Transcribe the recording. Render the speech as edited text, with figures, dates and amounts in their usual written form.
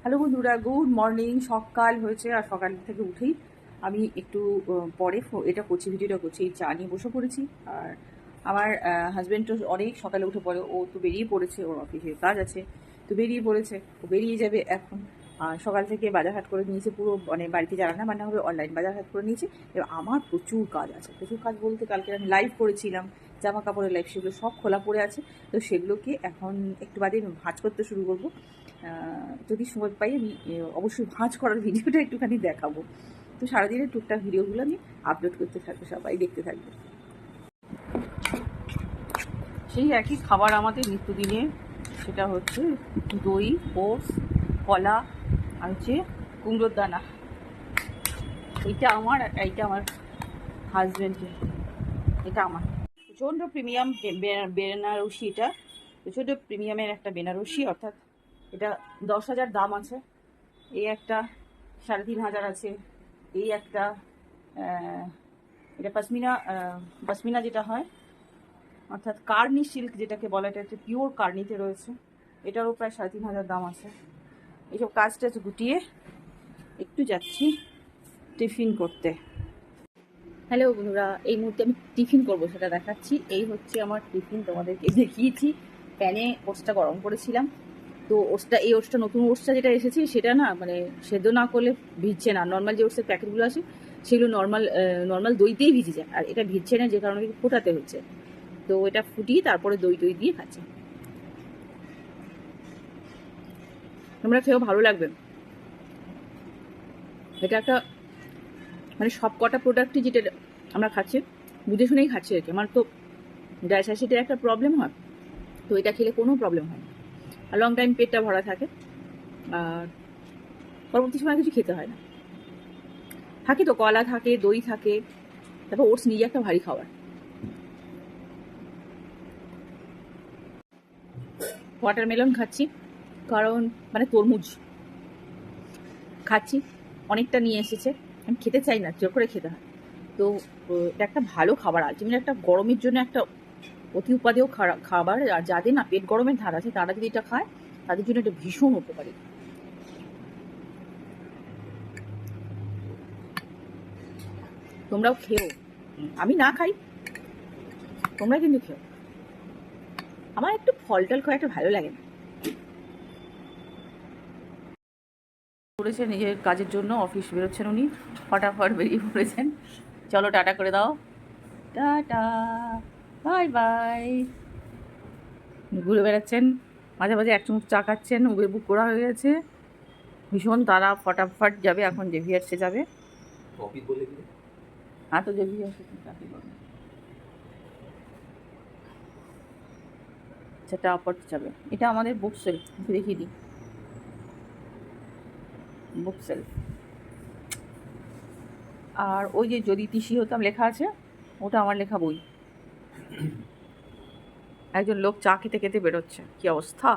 Hello বন্ধুরা, good morning. সকাল হয়েছে আর সকাল থেকে উঠেই আমি একটু পরে এটা করছি, ভিডিওটা করছি। এই চা নিয়ে বসে পড়েছি। আর আমার হাজব্যান্ড তো অনেক সকালে উঠে পড়ে, ও তো বেরিয়ে পড়েছে, ওর অফিসে কাজ আছে, তো বেরিয়ে পড়েছে, ও বেরিয়ে যাবে এখন। আর সকাল থেকে বাজার হাট করে নিয়েছে পুরো, মানে বাড়িতে যা রান্না বান্না হবে অনলাইন বাজার হাট করে নিয়েছে। এবার আমার প্রচুর কাজ আছে, প্রচুর কাজ বলতে কালকে আমি লাইভ করেছিলাম, জামা কাপড়ের লাইভ, সেগুলো সব খোলা পড়ে আছে। তো সেগুলোকে এখন একটু বাদে ভাঁজ করতে শুরু করবো। যদি সময় পাই আমি অবশ্যই ভাঁজ করার ভিডিওটা একটুখানি দেখাবো। তো সারাদিনের টুকটাক ভিডিওগুলো আমি আপলোড করতে থাকবো, সবাই দেখতে থাকবে। সেই একই খাবার আমাদের নিত্যদিনে, সেটা হচ্ছে দই, ওটস, কলা, আর হচ্ছে কুমড়োর দানা। এইটা আমার, এইটা আমার হাজব্যান্ডের, এটা আমার। প্রচণ্ড প্রিমিয়াম বেনারসি, এটা প্রচণ্ড প্রিমিয়ামের একটা বেনারসি, অর্থাৎ এটা 10,000 দাম আছে। এই একটা 3,500 আছে। এই একটা এটা পশমিনা যেটা হয়, অর্থাৎ কার্নি সিল্ক যেটাকে বলা, এটা একটা পিওর কার্নিতে রয়েছে, এটারও প্রায় 3,500 দাম আছে। এইসব কাজটা গুটিয়ে একটু যাচ্ছি টিফিন করতে। হ্যালো বন্ধুরা, এই মুহূর্তে আমি টিফিন করবো, সেটা দেখাচ্ছি। এই হচ্ছে আমার টিফিন, তোমাদেরকে দেখিয়েছি। প্যানে ওটসটা গরম করেছিলাম। তো ওটসটা, এই ওটসটা নতুন ওটসটা যেটা এসেছে, সেটা না মানে সেদ্ধ না করলে ভিজছে না। নর্মাল যে ওটসের প্যাকেটগুলো আছে সেগুলো নর্মাল দইতেই ভিজে যায়, আর এটা ভিজছে না, যে কারণে ফোটাতে হচ্ছে। তো এটা ফুটিয়ে তারপরে দই দিয়ে খাচ্ছে। তোমরা খেয়েও ভালো লাগবে। এটা একটা মানে সব কটা প্রোডাক্টই যেটা আমরা খাচ্ছি বুঝে শুনেই খাচ্ছি আর কি। আমার তো গ্যাস অ্যাসিডের একটা প্রবলেম হয়, তো এটা খেলে কোনো প্রবলেম হয় না, আর লং টাইম পেটটা ভরা থাকে, আর পরবর্তী সময় কিছু খেতে হয় না। থাকে তো, কলা থাকে, দই থাকে, তারপর ওটস নিজে একটা ভারী খাবার। ওয়াটারমেলন খাচ্ছি, কারণ মানে তরমুজ খাচ্ছি, অনেকটা নিয়ে এসেছে, আমি খেতে চাই না, জোর করে খেতে হয়। তো এটা একটা ভালো খাবার, আলটিমেট একটা গরমের জন্য একটা অতি উপাদেয় খাবার। আর যাদের না পেট গরমের ধার আছে, তারা যদি এটা খায়, তাদের জন্য এটা ভীষণ উপকারী। তোমরাও খেও, আমি না খাই, তোমরা কিন্তু খেও। আমার একটু ফল টল খাওয়া একটা ভালো লাগে না। করেছে নিজের কাজের জন্য, অফিস বেরোচ্ছেন উনি, ফটাফট বেরিয়ে পড়েছেন। চলো টাটা করে দাও, টাটা, বাই বাই। ঘুরে বেড়াচ্ছেন, মাঝে মাঝে এক চুমুক চা খাচ্ছেন, উবের বুক করা হয়ে গেছে, ভীষণ তারা, ফটাফট যাবে এখন, জেভিয়ার্সে যাবে। হ্যাঁ, তো জেভিয়ার্সে চাকরি করবে, সেটা অপর যাবে। এটা আমাদের বুক সেলফ, দেখিয়ে দিই, বুক সেলফ। আর ওই যে যদি তিসি হতাম লেখা আছে, ওটা আমার লেখা বই। একজন লোক চা খেতে খেতে বেরোচ্ছে, কি অবস্থা।